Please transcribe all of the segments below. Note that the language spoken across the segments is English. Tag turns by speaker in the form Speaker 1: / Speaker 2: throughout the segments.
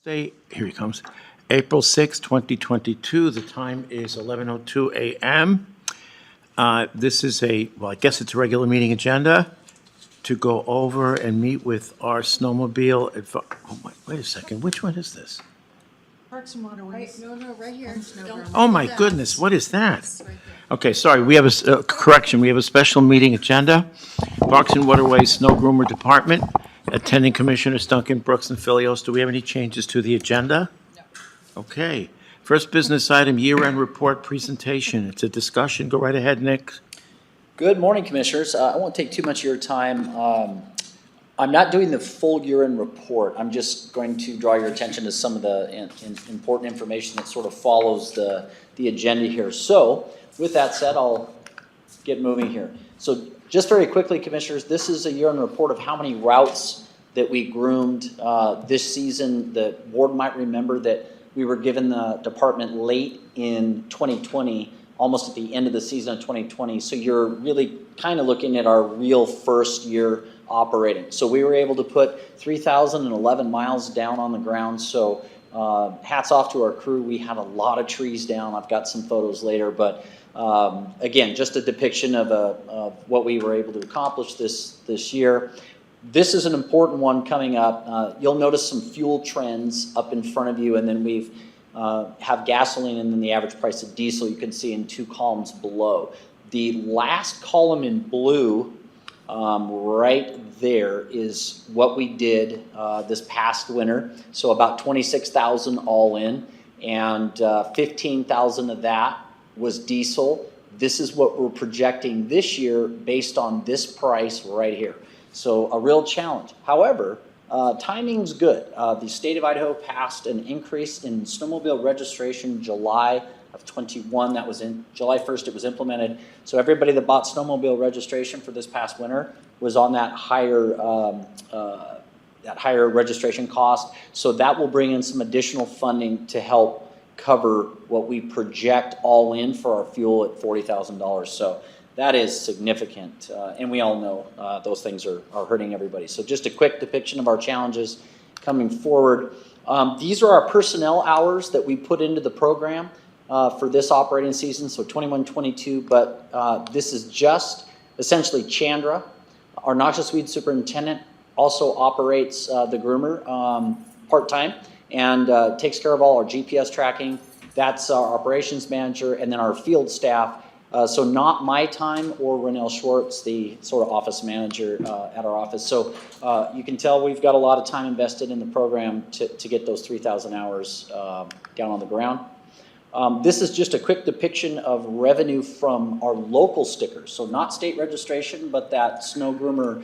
Speaker 1: Thursday, here he comes, April 6, 2022. The time is 11:02 a.m. This is well, I guess it's a regular meeting agenda to go over and meet with our snowmobile. Wait a second, which one is this?
Speaker 2: Parks and Waterways.
Speaker 3: No, right here. Don't
Speaker 1: Oh, my
Speaker 3: do that.
Speaker 1: goodness, what is that?
Speaker 3: It's right there.
Speaker 1: Okay, sorry, we have a correction. We have a special meeting agenda. Parks and Waterways-Snowgroomer Department, attending Commissioners Duncan, Brooks, and Filios. Do we have any changes to the agenda?
Speaker 3: No.
Speaker 1: Okay. First business item, year-end report presentation. It's a discussion. Go right ahead, Nick.
Speaker 4: Good morning, Commissioners. I won't take too much of your time. I'm not doing the full year-end report. I'm just going to draw your attention to some of the important information that sort of follows the agenda here. So, with that said, I'll get moving here. So, just very quickly, Commissioners, this is a year-end report of how many routes that we groomed this season. The board might remember that we were given the department late in 2020, almost at the end of the season of 2020. So you're really kind of looking at our real first year operating. So we were able to put 3,011 miles down on the ground. So hats off to our crew. We had a lot of trees down. I've got some photos later, but again, just a depiction of what we were able to accomplish this year. This is an important one coming up. You'll notice some fuel trends up in front of you, and then we've have gasoline and then the average price of diesel you can see in two columns below. The last column in blue right there is what we did this past winter. So about 26,000 all in, and 15,000 of that was diesel. This is what we're projecting this year based on this price right here. So a real challenge. However, timing's good. The state of Idaho passed an increase in snowmobile registration July of 21. That was in July 1st. It was implemented. So everybody that bought snowmobile registration for this past winter was on that higher registration cost. So that will bring in some additional funding to help cover what we project all in for our fuel at $40,000. So that is significant, and we all know those things are hurting everybody. So just a quick depiction of our challenges coming forward. These are our personnel hours that we put into the program for this operating season, so 21-22, but this is just essentially Chandra. Our noxious weed superintendent also operates the groomer part-time and takes care of all our GPS tracking. That's our operations manager, and then our field staff. So not my time or Renell Schwartz, the sort of office manager at our office. So you can tell we've got a lot of time invested in the program to get those 3,000 hours down on the ground. This is just a quick depiction of revenue from our local stickers. So not state registration, but that Snow Groomer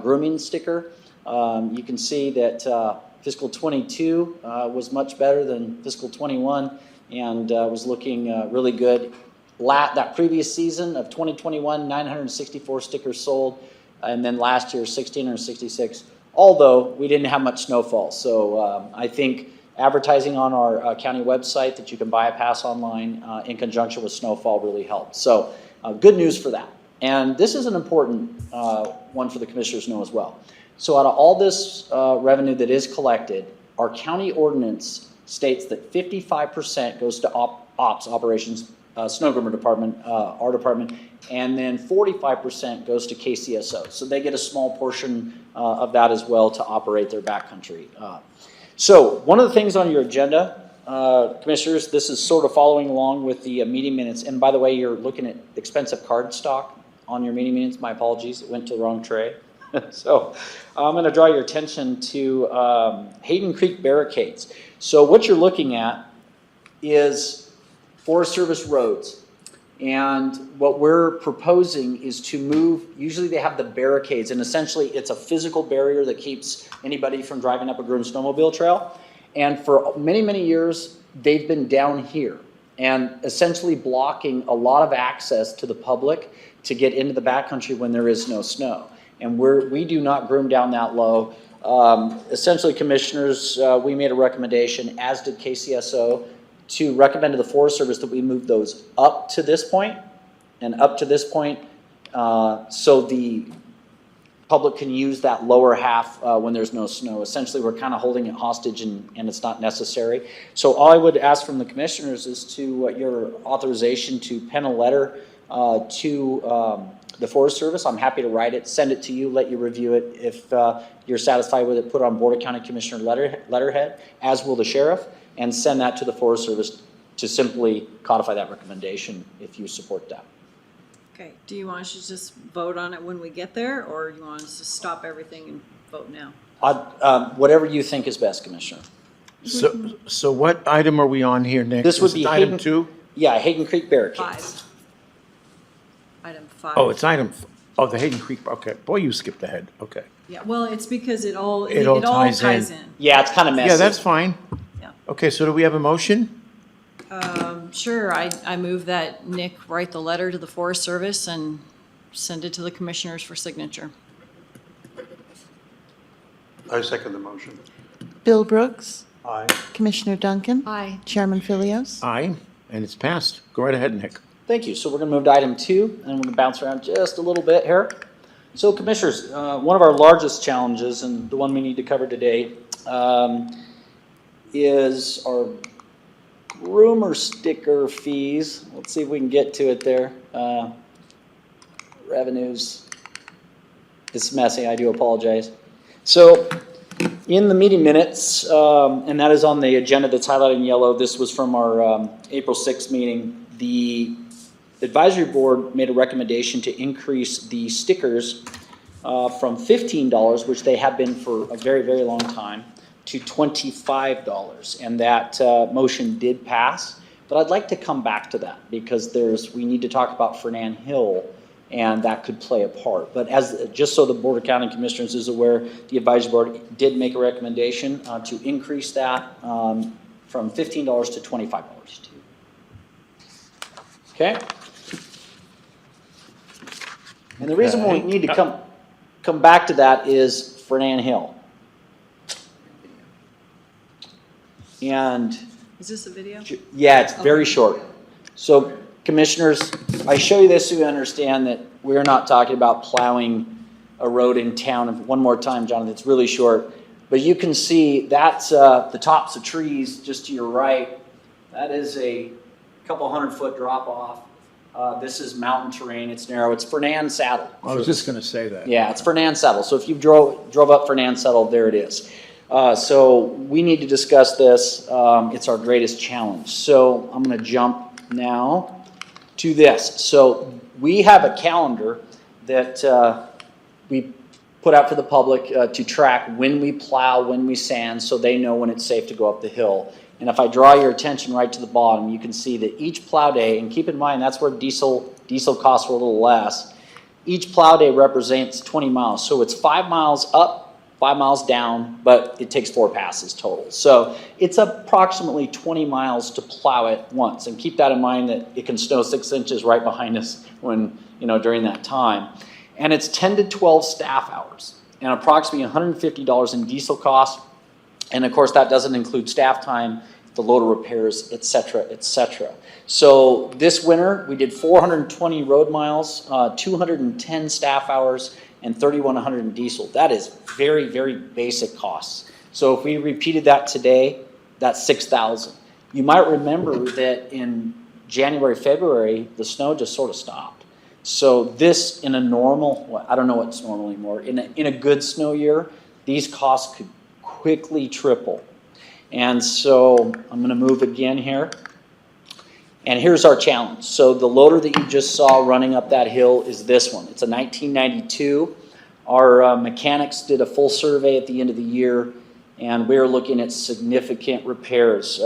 Speaker 4: grooming sticker. You can see that fiscal 22 was much better than fiscal 21 and was looking really good. That previous season of 2021, 964 stickers sold, and then last year 1,666, although we didn't have much snowfall. So I think advertising on our county website that you can bypass online in conjunction with snowfall really helped. So good news for that. And this is an important one for the commissioners to know as well. So out of all this revenue that is collected, our county ordinance states that 55% goes to operations, Snow Groomer department, our department, and then 45% goes to KCSO. So they get a small portion of that as well to operate their backcountry. So one of the things on your agenda, commissioners, this is sort of following along with the meeting minutes. And by the way, you're looking at expensive card stock on your meeting minutes. My apologies, it went to the wrong tray. So I'm going to draw your attention to Hayden Creek barricades. So what you're looking at is Forest Service roads, and what we're proposing is to move. Usually they have the barricades, and essentially it's a physical barrier that keeps anybody from driving up a groomed snowmobile trail, and for many years they've been down here and essentially blocking a lot of access to the public to get into the backcountry when there is no snow, and we do not groom down that low. Essentially, commissioners, we made a recommendation, as did KCSO, to recommend to the Forest Service that we move those up to this point and up to this point. So the public can use that lower half when there's no snow. Essentially, we're kind of holding it hostage and it's not necessary. So all I would ask from the commissioners is to your authorization to pen a letter to the Forest Service. I'm happy to write it, send it to you, let you review it. If you're satisfied with it, put it on Board of County Commissioner letterhead, as will the sheriff, and send that to the Forest Service to simply codify that recommendation if you support that.
Speaker 2: Okay, do you want us to just vote on it when we get there, or you want us to stop everything and vote now?
Speaker 4: Whatever you think is best, Commissioner.
Speaker 1: So what item are we on here next?
Speaker 4: This would
Speaker 1: Is it
Speaker 4: be
Speaker 1: item
Speaker 4: Hayden-
Speaker 1: 2?
Speaker 4: Yeah, Hayden Creek Barricade.
Speaker 2: 5. Item 5.
Speaker 1: Oh, it's the Hayden Creek, okay. Boy, you skipped ahead, okay.
Speaker 2: Yeah, well, it's because it all
Speaker 1: ties
Speaker 2: ties
Speaker 1: in.
Speaker 2: in.
Speaker 4: Yeah, it's kind of messy.
Speaker 1: Yeah, that's fine.
Speaker 2: Yeah.
Speaker 1: Okay, so do we have a motion?
Speaker 2: Sure, I move that Nick write the letter to the Forest Service and send it to the commissioners for signature.
Speaker 3: I second the motion.
Speaker 5: Bill Brooks,
Speaker 3: Aye.
Speaker 5: Commissioner Duncan,
Speaker 2: Aye.
Speaker 5: Chairman Philios.
Speaker 1: Aye, and it's passed. Go right ahead, Nick.
Speaker 4: Thank you. So we're going to move to item 2, and we're going to bounce around just a little bit here. So commissioners, one of our largest challenges, and the one we need to cover today, is our groomer sticker fees. Let's see if we can get to it there. Revenues. It's messy. I do apologize. So in the meeting minutes, and that is on the agenda that's highlighted in yellow, this was from our April 6th meeting, the advisory board made a recommendation to increase the stickers from $15, which they have been for a very, very long time, to $25. And that motion did pass. But I'd like to come back to that because we need to talk about Fernan Hill, and that could play a part. But just so the Board of County Commissioners is aware, the advisory board did make a recommendation to increase that from $15 to $25. Okay? And the reason we need to come back to that is Fernan Hill. And
Speaker 2: Is this a video?
Speaker 4: yeah, it's very short. So commissioners, I show you this so you understand that we're not talking about plowing a road in town. And one more time, Jonathan, it's really short. But you can see that's the tops of trees just to your right. That is a couple 100-foot drop off. This is mountain terrain. It's narrow. It's Fernan Saddle.
Speaker 1: I was just going to say that.
Speaker 4: Yeah, it's Fernan Saddle. So if you drove up Fernan Saddle, there it is. So we need to discuss this. It's our greatest challenge. So I'm going to jump now to this. So we have a calendar that we put out for the public to track when we plow, when we sand, so they know when it's safe to go up the hill. And if I draw your attention right to the bottom, you can see that each plow day, and keep in mind that's where diesel costs a little less, each plow day represents 20 miles. So it's 5 miles up, 5 miles down, but it takes 4 passes total. So it's approximately 20 miles to plow it once. And keep that in mind that it can snow 6 inches right behind us when, during that time. And it's 10 to 12 staff hours and approximately $150 in diesel costs. And of course, that doesn't include staff time, the loader repairs, et cetera, et cetera. So this winter, we did 420 road miles, 210 staff hours, and 3,100 in diesel. That is very, very basic costs. So if we repeated that today, that's 6,000. You might remember that in January, February, the snow just sort of stopped. So this in a normal, well, I don't know what's normal anymore, in a good snow year, these costs could quickly triple. And so I'm going to move again here. And here's our challenge. So the loader that you just saw running up that hill is this one. It's a 1992. Our mechanics did a full survey at the end of the year, and we're looking at significant repairs.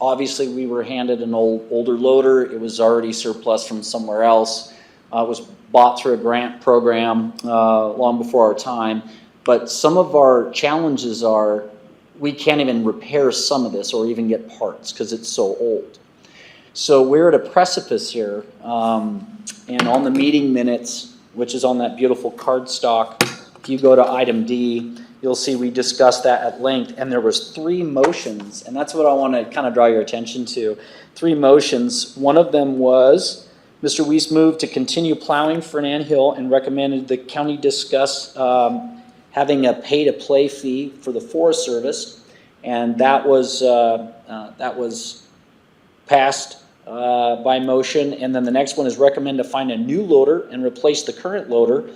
Speaker 4: Obviously, we were handed an older loader. It was already surplus from somewhere else. It was bought through a grant program long before our time. But some of our challenges are we can't even repair some of this or even get parts because it's so old. So we're at a precipice here, and on the meeting minutes, which is on that beautiful cardstock, if you go to item D, you'll see we discussed that at length, and there was 3 motions, and that's what I want to kind of draw your attention to. 3 motions. One of them was Mr. Weiss moved to continue plowing Fernan Hill and recommended the county discuss having a pay-to-play fee for the Forest Service, and that was passed by motion. And then the next one is recommend to find a new loader and replace the current loader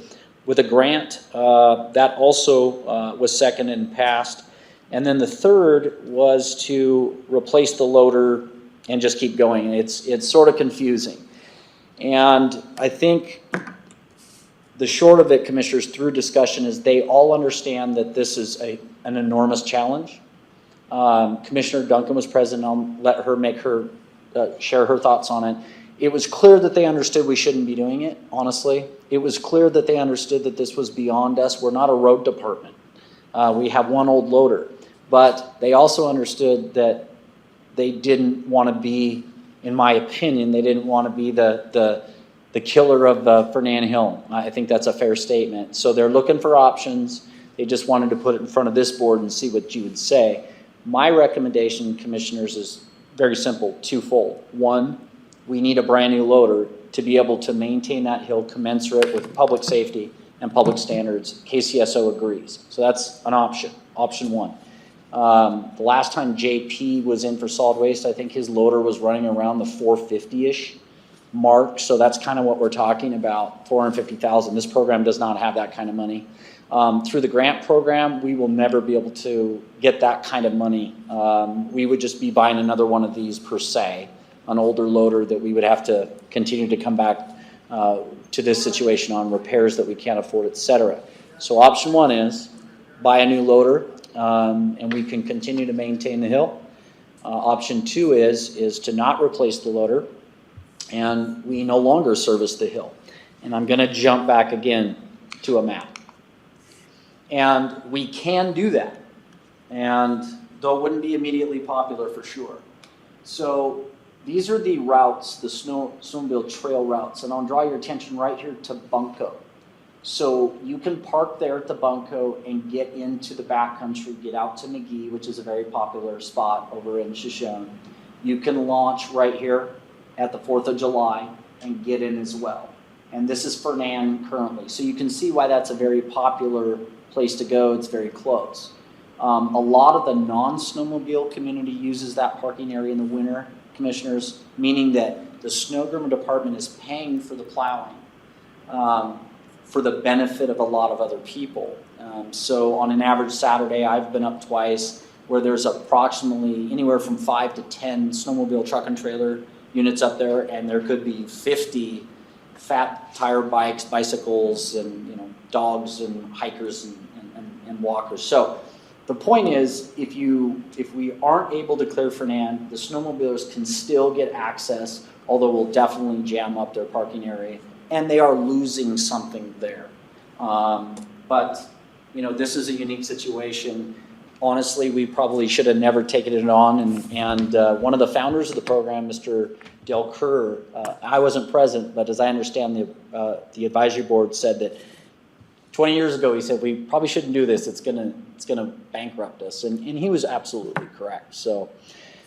Speaker 4: with a grant. That also was seconded and passed. And then the third was to replace the loader and just keep going. It's sort of confusing. And I think the short of it, Commissioners, through discussion is they all understand that this is an enormous challenge. Commissioner Duncan was present. I'll let her make her share her thoughts on it. It was clear that they understood we shouldn't be doing it, honestly. It was clear that they understood that this was beyond us. We're not a road department. We have one old loader. But they also understood that they didn't want to be, in my opinion, they didn't want to be the killer of Fernan Hill. I think that's a fair statement. So they're looking for options. They just wanted to put it in front of this board and see what you would say. My recommendation, Commissioners, is very simple, twofold. One, we need a brand new loader to be able to maintain that hill commensurate with public safety and public standards. KCSO agrees. So that's an option, option one. The last time JP was in for solid waste, I think his loader was running around the 450-ish mark. So that's kind of what we're talking about, 450,000. This program does not have that kind of money. Through the grant program, we will never be able to get that kind of money. We would just be buying another one of these per se, an older loader that we would have to continue to come back to this situation on repairs that we can't afford, etc. So option one is buy a new loader, and we can continue to maintain the hill. Option two is to not replace the loader, and we no longer service the hill. And I'm going to jump back again to a map. And we can do that. And though it wouldn't be immediately popular for sure. So these are the routes, the snowmobile trail routes. And I'll draw your attention right here to Bunko. So you can park there at the Bunko and get into the backcountry, get out to McGee, which is a very popular spot over in Shoshone. You can launch right here at the 4th of July and get in as well. And this is Fernan currently. So you can see why that's a very popular place to go. It's very close. A lot of the non-snowmobile community uses that parking area in the winter, Commissioners, meaning that the Snowgroomer department is paying for the plowing for the benefit of a lot of other people. So on an average Saturday, I've been up twice where there's approximately anywhere from 5 to 10 snowmobile truck and trailer units up there, and there could be 50 fat tire bikes, bicycles, and dogs and hikers and walkers. So the point is, if we aren't able to clear Fernan, the snowmobilers can still get access, although we'll definitely jam up their parking area, and they are losing something there. But this is a unique situation. Honestly, we probably should have never taken it on. And one of the founders of the program, Mr. Del Kerr, I wasn't present, but as I understand, the advisory board said that 20 years ago, he said, we probably shouldn't do this. It's gonna bankrupt us. And he was absolutely correct. So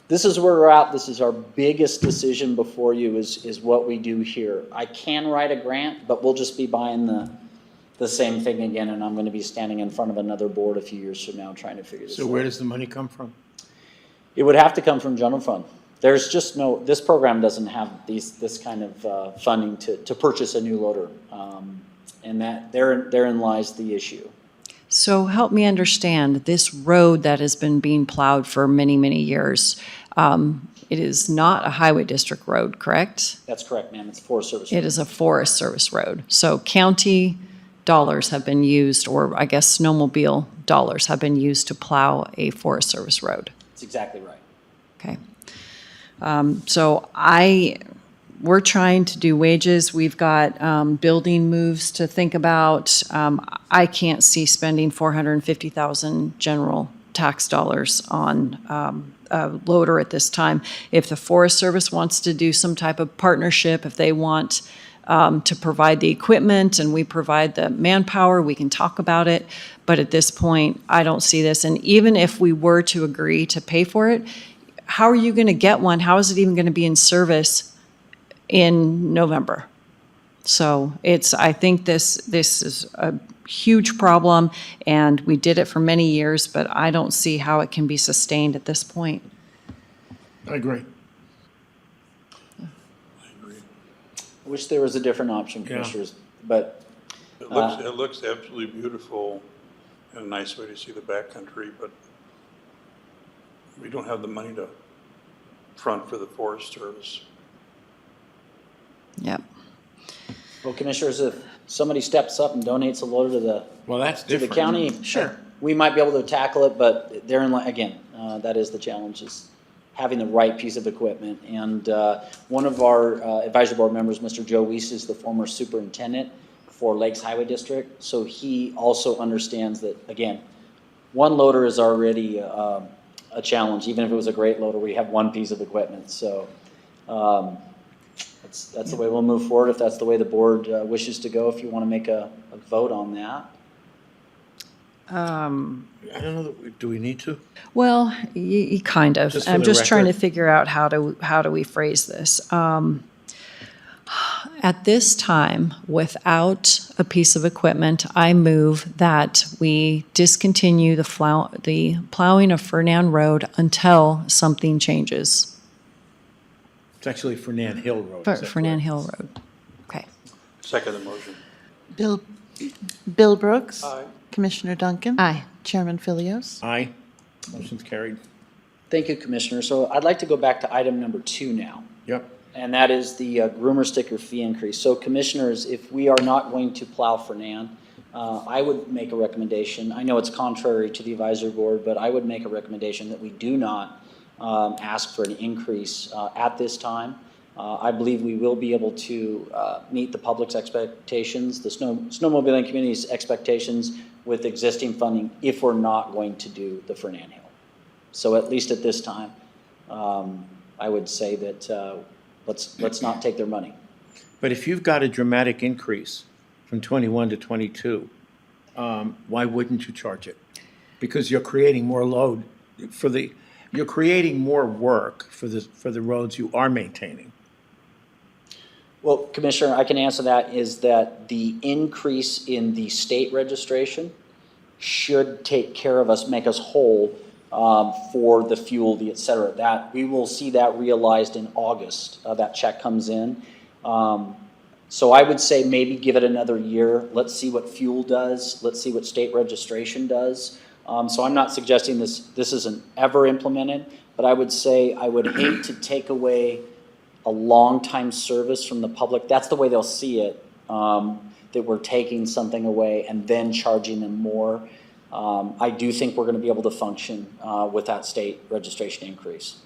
Speaker 4: this is where we're at. This is our biggest decision before you is what we do here. I can write a grant, but we'll just be buying the same thing again, and I'm going to be standing in front of another board a few years from now trying to figure this out.
Speaker 1: So where does the money come from?
Speaker 4: It would have to come from general fund. There's just this program doesn't have this kind of funding to purchase a new loader, and therein lies the issue.
Speaker 2: So help me understand, this road that has been being plowed for many, many years, it is not a highway district road, correct?
Speaker 4: That's correct, ma'am. It's a Forest Service.
Speaker 2: It is a Forest Service road. So county dollars have been used, or I guess snowmobile dollars have been used to plow a Forest Service road.
Speaker 4: That's exactly right.
Speaker 2: Okay. So we're trying to do wages. We've got building moves to think about. I can't see spending $450,000 general tax dollars on a loader at this time. If the Forest Service wants to do some type of partnership, if they want to provide the equipment and we provide the manpower, we can talk about it. But at this point, I don't see this. And even if we were to agree to pay for it, how are you going to get one? How is it even going to be in service in November. So I think this is a huge problem, and we did it for many years, but I don't see how it can be sustained at this point.
Speaker 1: I agree.
Speaker 4: I wish there was a different option,
Speaker 1: Yeah.
Speaker 4: Commissioners, but
Speaker 3: It looks absolutely beautiful and a nice way to see the backcountry, but we don't have the money to front for the Forest Service.
Speaker 2: Yep.
Speaker 4: well, Commissioners, if somebody steps up and donates a loader
Speaker 1: Well, that's
Speaker 4: to the
Speaker 1: different.
Speaker 4: county,
Speaker 2: Sure.
Speaker 4: we might be able to tackle it, but therein, again, that is the challenge, is having the right piece of equipment. And one of our advisory board members, Mr. Joe Weiss, is the former superintendent for Lakes Highway District. So he also understands that, again, one loader is already a challenge. Even if it was a great loader, we have one piece of equipment. So that's the way we'll move forward, if that's the way the board wishes to go, if you want to make a vote on that.
Speaker 1: I don't know, do we need to?
Speaker 2: Well, you kind of.
Speaker 1: Just for
Speaker 2: I'm
Speaker 1: the
Speaker 2: just trying to
Speaker 1: record.
Speaker 2: figure out how do we phrase this. At this time, without a piece of equipment, I move that we discontinue the plowing of Fernan Road until something changes.
Speaker 1: It's actually Fernan Hill Road.
Speaker 2: For
Speaker 1: is that
Speaker 2: Fernan
Speaker 1: correct?
Speaker 2: Hill Road. Okay.
Speaker 3: Second the motion.
Speaker 5: Bill Brooks.
Speaker 3: Aye.
Speaker 5: Commissioner Duncan.
Speaker 2: Aye.
Speaker 5: Chairman Philios.
Speaker 1: Aye. Motion's carried.
Speaker 4: Thank you, Commissioner. So I'd like to go back to item number 2 now.
Speaker 1: Yep.
Speaker 4: And that is the groomer sticker fee increase. So Commissioners, if we are not going to plow Fernan, I would make a recommendation. I know it's contrary to the advisory board, but I would make a recommendation that we do not ask for an increase at this time. I believe we will be able to meet the public's expectations, the snowmobiling community's expectations with existing funding if we're not going to do the Fernan Hill. So at least at this time, I would say that let's not take their money.
Speaker 1: But if you've got a dramatic increase from 21 to 22, why wouldn't you charge it? Because you're creating more load you're creating more work for the roads you are maintaining.
Speaker 4: Well, Commissioner, I can answer that, is that the increase in the state registration should take care of us, make us whole for the fuel, et cetera. That we will see that realized in August. That check comes in. So I would say maybe give it another year. Let's see what fuel does. Let's see what state registration does. So I'm not suggesting this isn't ever implemented, but I would say I would hate to take away a long time service from the public. That's the way they'll see it, that we're taking something away and then charging them more. I do think we're going to be able to function with that state registration increase.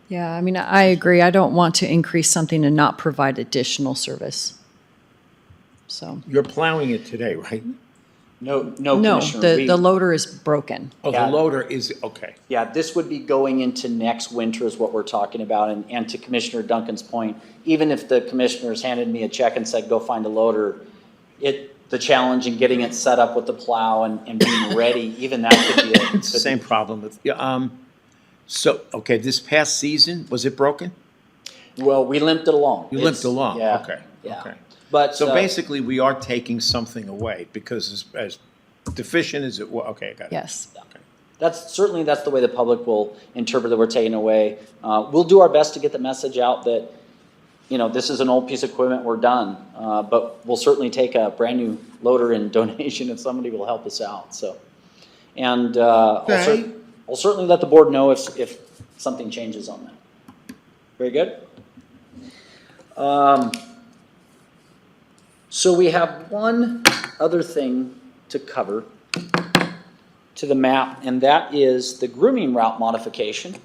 Speaker 2: Yeah, I mean, I agree. I don't want to increase something and not provide additional service. So,
Speaker 1: You're plowing it today, right?
Speaker 4: No,
Speaker 2: no,
Speaker 4: Commissioner.
Speaker 2: the loader is broken.
Speaker 1: Oh,
Speaker 4: Yeah.
Speaker 1: the loader is, okay.
Speaker 4: Yeah, this would be going into next winter is what we're talking about. And to Commissioner Duncan's point, even if the commissioners handed me a check and said, go find a loader, the challenge in getting it set up with the plow and being ready, even that could be a.
Speaker 1: It's the same problem with, so, okay, this past season, was it broken?
Speaker 4: Well, we limped it along.
Speaker 1: You limped along,
Speaker 4: Yeah,
Speaker 1: okay,
Speaker 4: yeah.
Speaker 1: okay.
Speaker 4: But.
Speaker 1: So basically, we are taking something away because as deficient as it was, okay, I got it.
Speaker 2: Yes.
Speaker 1: Okay.
Speaker 4: That's the way the public will interpret that we're taking away. We'll do our best to get the message out that, this is an old piece of equipment, we're done. But we'll certainly take a brand new loader in donation if somebody will help us out, so. And,
Speaker 1: Okay.
Speaker 4: I'll certainly let the board know if something changes on that. Very good. So we have one other thing to cover to the map, and that is the grooming route modification.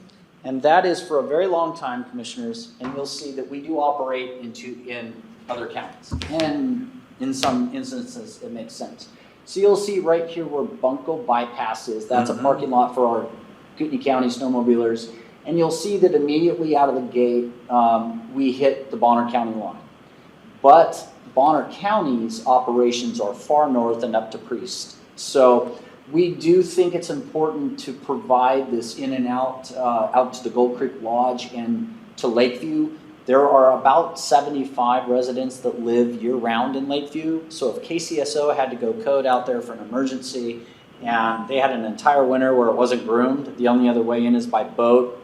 Speaker 4: And that is for a very long time, Commissioners, and you'll see that we do operate in other counties. And in some instances, it makes sense. So you'll see right here where Bunko Bypass is. That's a parking lot for our Kootenai County snowmobilers. And you'll see that immediately out of the gate, we hit the Bonner County line. But Bonner County's operations are far north and up to Priest. So we do think it's important to provide this in and out, out to the Gold Creek Lodge and to Lakeview. There are about 75 residents that live year-round in Lakeview. So if KCSO had to go code out there for an emergency and they had an entire winter where it wasn't groomed, the only other way in is by boat,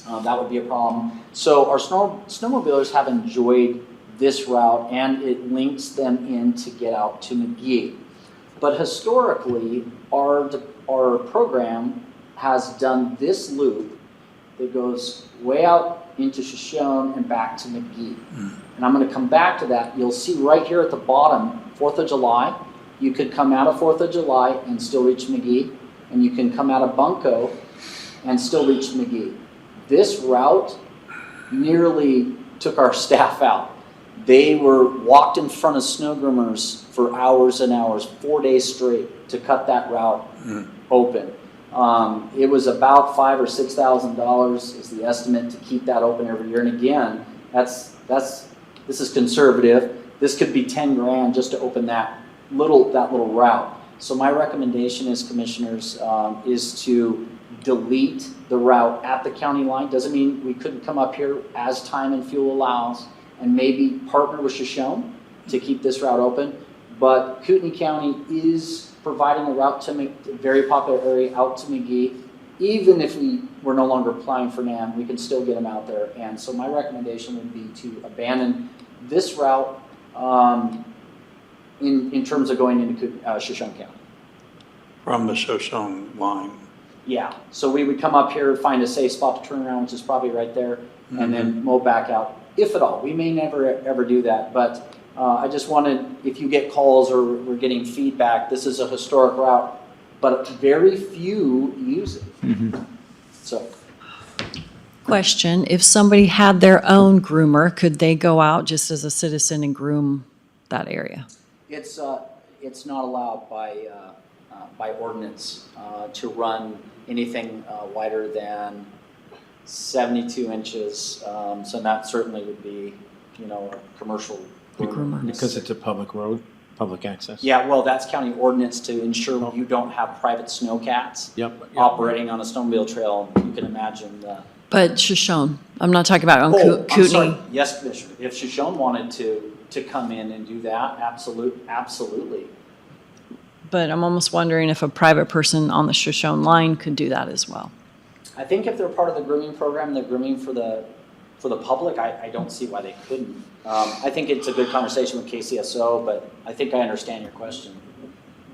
Speaker 4: that would be a problem. So our snowmobilers have enjoyed this route, and it links them in to get out to McGee. But historically, our program has done this loop that goes way out into Shoshone and back to McGee. And I'm going to come back to that. You'll see right here at the bottom, 4th of July. You could come out of 4th of July and still reach McGee, and you can come out of Bunko and still reach McGee. This route nearly took our staff out. They were walked in front of snow groomers for hours and hours, 4 days straight, to cut that route open. It was about $5,000 or $6,000 is the estimate to keep that open every year. And again, this is conservative. This could be 10 grand just to open that little route. So my recommendation is, commissioners, is to delete the route at the county line. Doesn't mean we couldn't come up here as time and fuel allows and maybe partner with Shoshone to keep this route open. But Kootenai County is providing a route to a very popular area out to McGee. Even if we were no longer applying for Fernan, we can still get them out there. And so my recommendation would be to abandon this route in terms of going into Shoshone County.
Speaker 3: From the Shoshone line.
Speaker 4: Yeah, so we would come up here, find a safe spot to turn around, which is probably right there, and then mow back out, if at all. We may never ever do that, but I just wanted, if you get calls or we're getting feedback, this is a historic route, but very few use it. So.
Speaker 2: Question, if somebody had their own groomer, could they go out just as a citizen and groom that area?
Speaker 4: It's not allowed by ordinance to run anything wider than 72 inches. So that certainly would be, a commercial groomer.
Speaker 1: Because it's a public road, public access.
Speaker 4: Yeah, well, that's county ordinance to ensure you don't have private snowcats
Speaker 1: Yep.
Speaker 4: operating on a snowmobile trail. You can imagine the.
Speaker 2: But Shoshone, I'm not talking about on
Speaker 4: I'm
Speaker 2: Kootenai.
Speaker 4: sorry. Yes, Commissioner. If Shoshone wanted to come in and do that, absolutely.
Speaker 2: But I'm almost wondering if a private person on the Shoshone line could do that as well.
Speaker 4: I think if they're part of the grooming program, they're grooming for the public, I don't see why they couldn't. I think it's a good conversation with KCSO, but I think I understand your question.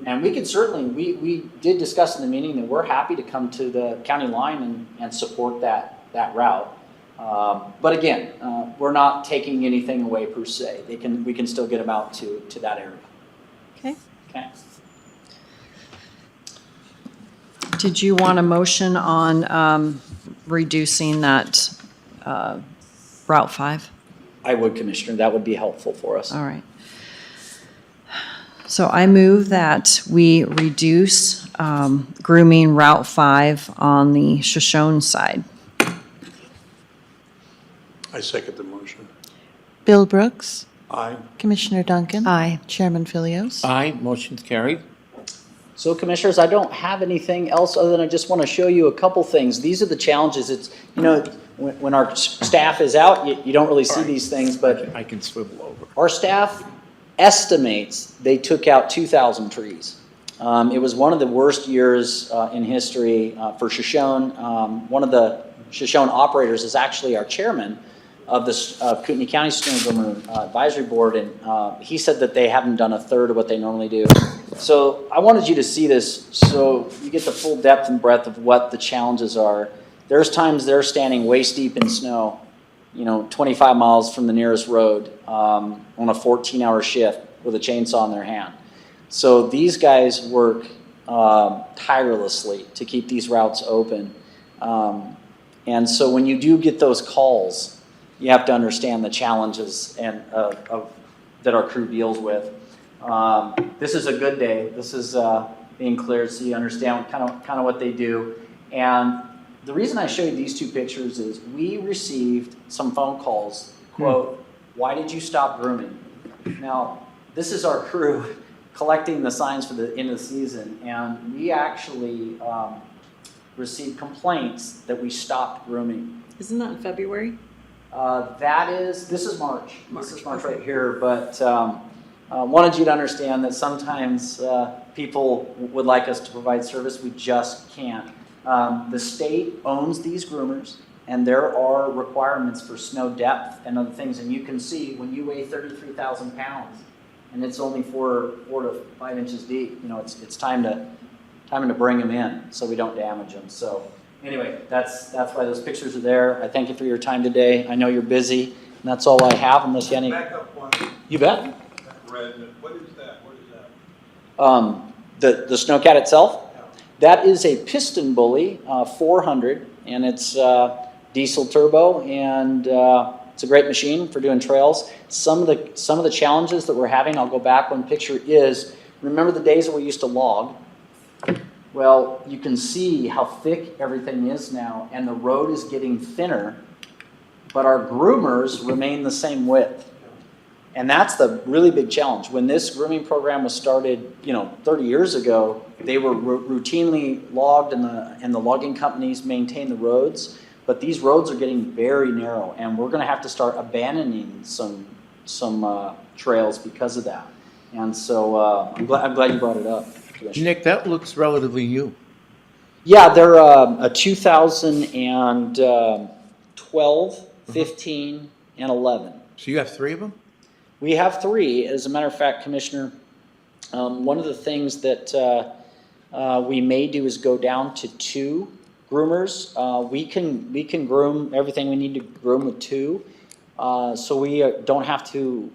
Speaker 4: And we could certainly, we did discuss in the meeting that we're happy to come to the county line and support that route. But again, we're not taking anything away per se. We can still get them out to that area.
Speaker 2: Okay.
Speaker 4: Okay.
Speaker 2: Did you want a motion on reducing that Route 5?
Speaker 4: I would, Commissioner. That would be helpful for us.
Speaker 2: All right. So I move that we reduce grooming Route 5 on the Shoshone side.
Speaker 3: I second the motion.
Speaker 5: Bill Brooks,
Speaker 3: Aye.
Speaker 5: Commissioner Duncan.
Speaker 2: Aye.
Speaker 5: Chairman Philios.
Speaker 1: Aye, motion's carried.
Speaker 4: So, Commissioners, I don't have anything else other than I just want to show you a couple things. These are the challenges. It's, when our staff is out, you don't really see these things, but
Speaker 1: I can swivel over.
Speaker 4: our staff estimates they took out 2,000 trees. It was one of the worst years in history for Shoshone. One of the Shoshone operators is actually our chairman of the Kootenai County Snowgroomer Advisory Board, and he said that they haven't done a third of what they normally do. So I wanted you to see this so you get the full depth and breadth of what the challenges are. There's times they're standing waist deep in snow, 25 miles from the nearest road on a 14-hour shift with a chainsaw in their hand. So these guys work tirelessly to keep these routes open. And so when you do get those calls, you have to understand the challenges that our crew deals with. This is a good day. This is being cleared so you understand kind of what they do. And the reason I show you these two pictures is we received some phone calls, quote, "Why did you stop grooming?" Now, this is our crew collecting the signs for the end of the season, and we actually received complaints that we stopped grooming.
Speaker 2: Isn't that in February?
Speaker 4: This is March. This is March right here, but wanted you to understand that sometimes people would like us to provide service, we just can't. The state owns these groomers, and there are requirements for snow depth and other things, and you can see when you weigh 33,000 pounds, and it's only 4 to 5 inches deep, you know, it's time to bring them in so we don't damage them. So anyway, that's why those pictures are there. I thank you for your time today. I know you're busy, and that's all I have unless you have any.
Speaker 3: Back up one.
Speaker 4: You bet.
Speaker 3: Red, what is that? What is that?
Speaker 4: The Snowcat itself, that is a piston bully, 400, and it's diesel turbo, and it's a great machine for doing trails. Some of the challenges that we're having, I'll go back one picture, is remember the days that we used to log? Well, you can see how thick everything is now, and the road is getting thinner, but our groomers remain the same width. And that's the really big challenge. When this grooming program was started, 30 years ago, they were routinely logged, and the logging companies maintained the roads. But these roads are getting very narrow, and we're going to have to start abandoning some trails because of that. And so I'm glad you brought it up, Commissioner.
Speaker 1: Nick, that looks relatively new.
Speaker 4: Yeah, they're a 2012, 15, and 11.
Speaker 1: So you have 3 of them?
Speaker 4: We have 3. As a matter of fact, Commissioner, one of the things that we may do is go down to 2 groomers. We can groom everything we need to groom with 2, so we don't have to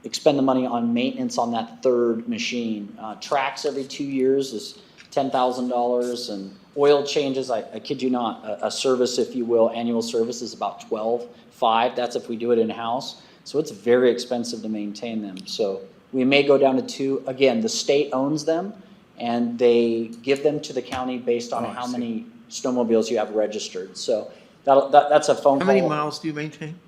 Speaker 4: expend the money on maintenance on that 3rd machine. Tracks every 2 years is $10,000, and oil changes, I kid you not, a service, if you will, annual service is about $12,500. That's if we do it in-house. So it's very expensive to maintain them. So we may go down to 2. Again, the state owns them, and they give them to the county based on how many snowmobiles you have registered. So that's a phone call.
Speaker 1: How many miles do you maintain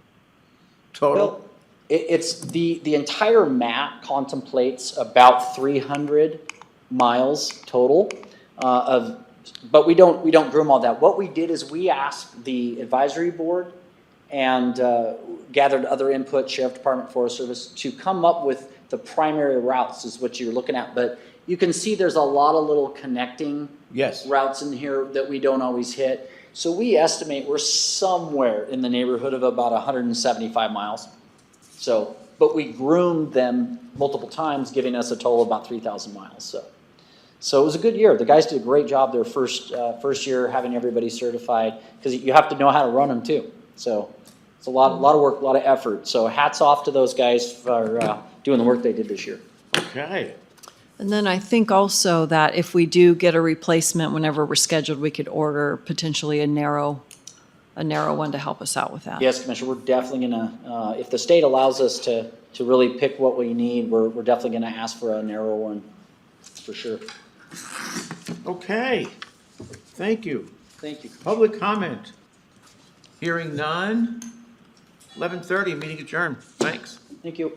Speaker 1: total?
Speaker 4: Well, it's the entire map contemplates about 300 miles total but we don't groom all that. What we did is we asked the advisory board and gathered other input, Sheriff Department, Forest Service, to come up with the primary routes is what you're looking at. But you can see there's a lot of little connecting routes in here that we don't always hit. So we estimate we're somewhere in the neighborhood of about 175 miles. So, but we groomed them multiple times, giving us a total of about 3,000 miles. So it was a good year. The guys did a great job their first year having everybody certified, because you have to know how to run them too. So it's a lot of work, a lot of effort. So hats off to those guys for doing the work they did this year.
Speaker 1: Okay.
Speaker 2: And then I think also that if we do get a replacement whenever we're scheduled, we could order potentially a narrow one to help us out with that.
Speaker 4: Yes, Commissioner, we're definitely gonna, if the state allows us to really pick what we need, we're definitely gonna ask for a narrow one, for sure.
Speaker 1: Okay. Thank you.
Speaker 4: Thank you.
Speaker 1: Public comment. Hearing none. 11:30, meeting adjourned. Thanks.
Speaker 4: Thank you.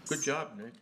Speaker 1: Good job, Nick.